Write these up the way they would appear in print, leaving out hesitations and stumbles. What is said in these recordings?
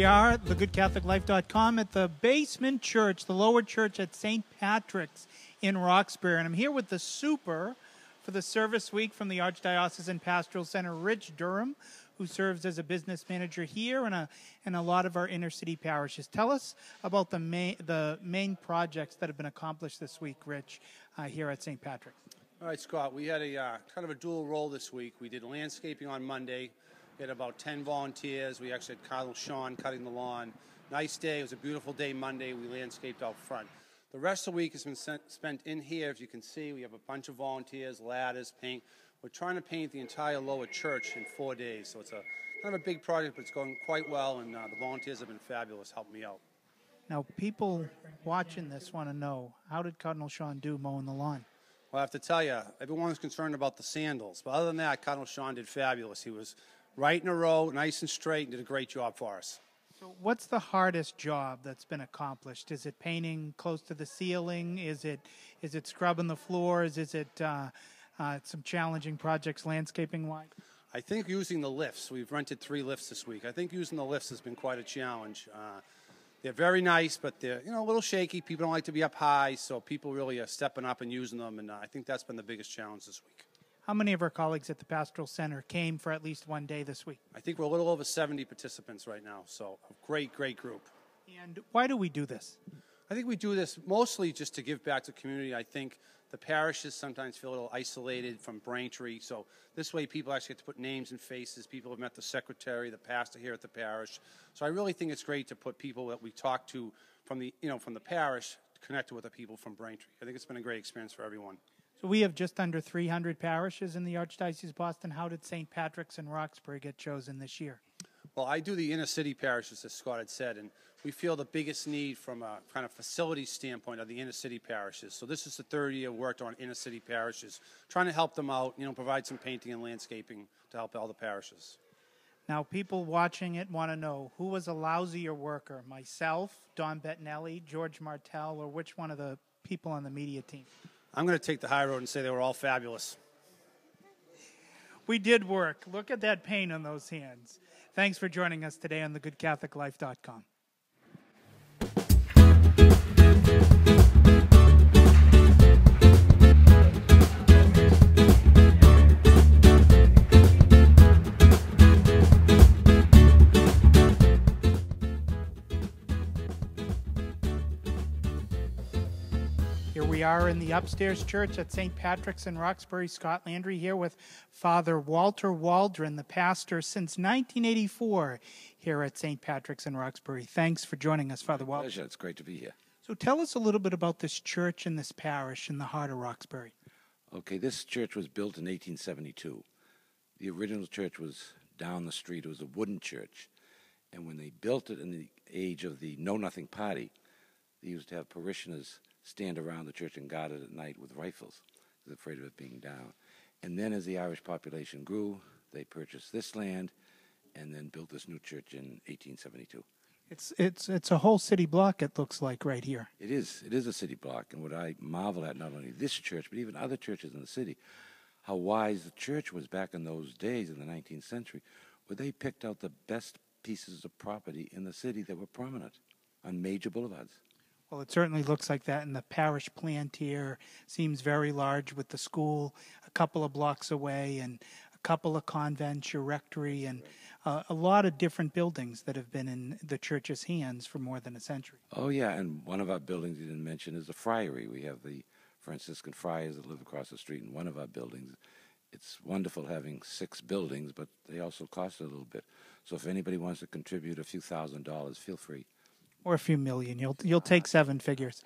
we are, thegoodcatholiclife.com, at the basement church, the lower church at St. Patrick's in Roxbury. And I'm here with the super for the service week from the Archdiocese and Pastoral Center, Rich Durham, who serves as a business manager here and a lot of our inner city parishes. Tell us about the main projects that have been accomplished this week, Rich, here at St. Patrick's. All right, Scott, we had a kind of a dual role this week. We did landscaping on Monday. We had about 10 volunteers. We actually had Cardinal Sean cutting the lawn. Nice day. It was a beautiful day Monday. We landscaped out front. The rest of the week has been spent in here. As you can see, we have a bunch of volunteers, ladders, paint. We're trying to paint the entire lower church in 4 days. So it's kind of a big project, but it's going quite well, and the volunteers have been fabulous, helping me out. Now, people watching this want to know, how did Cardinal Sean do mowing the lawn? Well, I have to tell you, everyone's concerned about the sandals. But other than that, Cardinal Sean did fabulous. He was right in a row, nice and straight, and did a great job for us. So what's the hardest job that's been accomplished? Is it painting close to the ceiling? Is it scrubbing the floors? Is it some challenging projects landscaping-wise? I think using the lifts. We've rented 3 lifts this week. I think using the lifts has been quite a challenge. They're very nice, but they're a little shaky. People don't like to be up high, so people really are stepping up and using them, and I think that's been the biggest challenge this week. How many of our colleagues at the Pastoral Center came for at least one day this week? I think we're a little over 70 participants right now, so a great, great group. And why do we do this? I think we do this mostly just to give back to the community. I think the parishes sometimes feel a little isolated from Braintree, so this way people actually get to put names and faces. People have met the secretary, the pastor here at the parish. So I really think it's great to put people that we talk to from the parish connected with the people from Braintree. I think it's been a great experience for everyone. So we have just under 300 parishes in the Archdiocese of Boston. How did St. Patrick's and Roxbury get chosen this year? Well, I do the inner city parishes, as Scott had said, and we feel the biggest need from a kind of facility standpoint are the inner city parishes. So this is the 3rd year worked on inner city parishes, trying to help them out, provide some painting and landscaping to help all the parishes. Now, people watching it want to know, who was a lousier worker, myself, Don Bettinelli, George Martell, or which one of the people on the media team? I'm going to take the high road and say they were all fabulous. We did work. Look at that paint on those hands. Thanks for joining us today on thegoodcatholiclife.com. Here we are in the upstairs church at St. Patrick's in Roxbury. Scot Landry here with Father Waldron, the pastor since 1984 here at St. Patrick's in Roxbury. Thanks for joining us, Father Waldron. Pleasure. It's great to be here. So tell us a little bit about this church and this parish in the heart of Roxbury. Okay, this church was built in 1872. The original church was down the street. It was a wooden church. And when they built it in the age of the Know-Nothing Party, they used to have parishioners stand around the church and guard it at night with rifles. They're afraid of it being down. And then as the Irish population grew, they purchased this land and then built this new church in 1872. It's a whole city block, it looks like, right here. It is a city block. And what I marvel at, not only this church, but even other churches in the city, how wise the church was back in those days in the 19th century, where they picked out the best pieces of property in the city that were prominent on major boulevards. Well, it certainly looks like that, and the parish plant here seems very large with the school a couple of blocks away and a couple of convents, your rectory, and a lot of different buildings that have been in the church's hands for more than a century. Oh, yeah, and one of our buildings you didn't mention is the friary. We have the Franciscan friars that live across the street in one of our buildings. It's wonderful having 6 buildings, but they also cost a little bit. So if anybody wants to contribute a few $1,000s, feel free. Or a few million. You'll take 7 figures.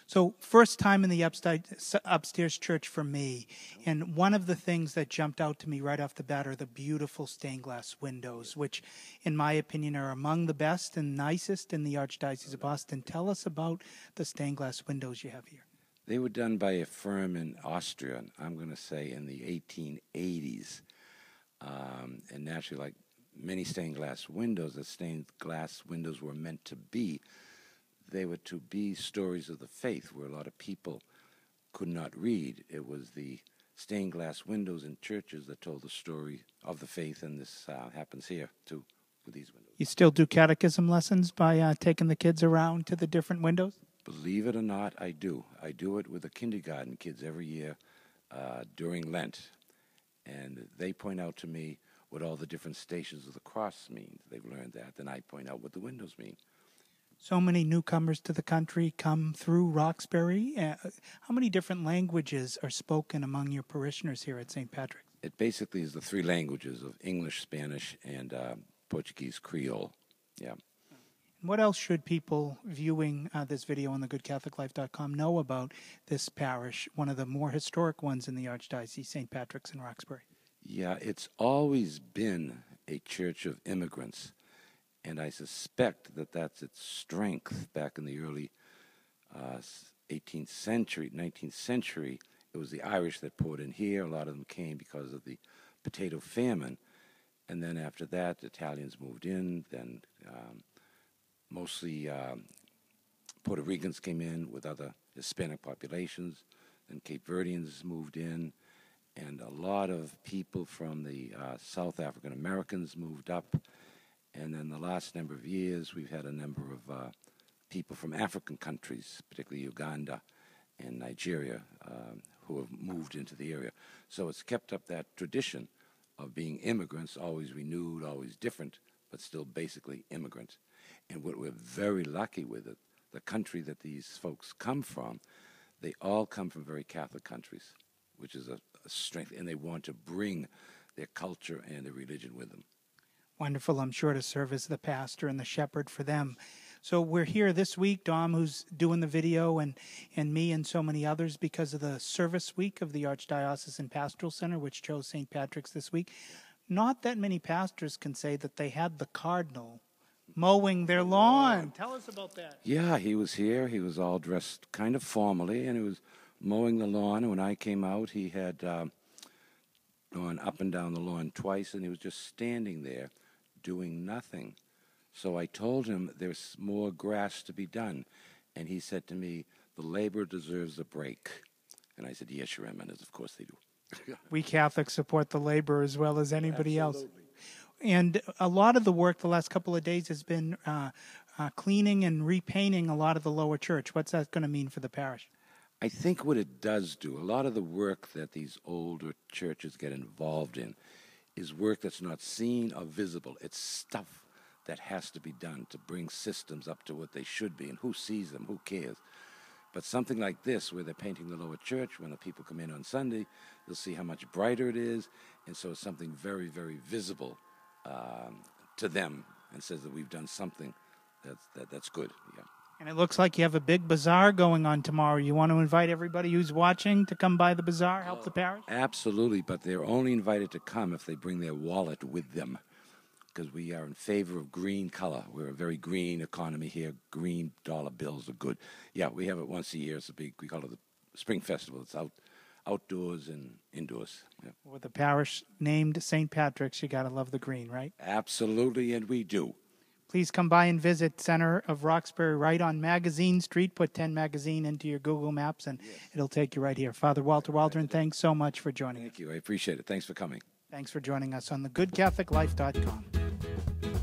So first time in the upstairs church for me, and one of the things that jumped out to me right off the bat are the beautiful stained glass windows, which in my opinion are among the best and nicest in the Archdiocese of Boston. Tell us about the stained glass windows you have here. They were done by a firm in Austria, I'm going to say in the 1880s. And naturally, like many stained glass windows, as stained glass windows were meant to be, they were to be stories of the faith where a lot of people could not read. It was the stained glass windows in churches that told the story of the faith, and this happens here too. with these windows. You still do catechism lessons by taking the kids around to the different windows? Believe it or not, I do. I do it with the kindergarten kids every year during Lent. And they point out to me what all the different stations of the cross mean. They've learned that. Then I point out what the windows mean. So many newcomers to the country come through Roxbury. How many different languages are spoken among your parishioners here at St. Patrick's? It basically is the three languages of English, Spanish, and Portuguese Creole. Yeah. What else should people viewing this video on thegoodcatholiclife.com know about this parish, one of the more historic ones in the Archdiocese, St. Patrick's in Roxbury? Yeah, it's always been a church of immigrants, and I suspect that that's its strength. Back in the early 18th century, 19th century, it was the Irish that poured in here. A lot of them came because of the potato famine, and then after that, the Italians moved in, then mostly Puerto Ricans came in with other Hispanic populations, and Cape Verdeans moved in, and a lot of people from the South African Americans moved up. And then the last number of years, we've had a number of people from African countries, particularly Uganda and Nigeria, who have moved into the area. So it's kept up that tradition of being immigrants, always renewed, always different, but still basically immigrants. And what we're very lucky with it, the country that these folks come from, they all come from very Catholic countries, which is a strength, and they want to bring their culture and their religion with them. Wonderful. I'm sure to serve as the pastor and the shepherd for them. So we're here this week, Dom, who's doing the video, and me and so many others because of the service week of the Archdiocese and Pastoral Center, which chose St. Patrick's this week. Not that many pastors can say that they had the Cardinal mowing their lawn. Tell us about that. Yeah, he was here. He was all dressed kind of formally, and he was mowing the lawn. And when I came out, he had gone up and down the lawn twice, and he was just standing there doing nothing. So I told him there's more grass to be done. And he said to me, the labor deserves a break. And I said, yes, Your Eminence, of course they do. We Catholics support the labor as well as anybody else. Absolutely. And a lot of the work the last couple of days has been cleaning and repainting a lot of the lower church. What's that going to mean for the parish? I think what it does do, a lot of the work that these older churches get involved in is work that's not seen or visible. It's stuff that has to be done to bring systems up to what they should be. And who sees them? Who cares? But something like this, where they're painting the lower church, when the people come in on Sunday, they'll see how much brighter it is. And so it's something very, very visible to them, and says that we've done something that's good. Yeah. And it looks like you have a big bazaar going on tomorrow. You want to invite everybody who's watching to come by the bazaar, help the parish? Absolutely, but they're only invited to come if they bring their wallet with them, because we are in favor of green color. We're a very green economy here. Green dollar bills are good. Yeah, we have it once a year. It's a big, we call it the Spring Festival. It's outdoors and indoors. Yeah. With the parish named St. Patrick's, you got to love the green, right? Absolutely, and we do. Please come by and visit Center of Roxbury right on Magazine Street. Put 10 Magazine into your Google Maps, and it'll take you right here. Father Walter Waldron, thanks so much for joining us. Thank you. I appreciate it. Thanks for coming. Thanks for joining us on thegoodcatholiclife.com.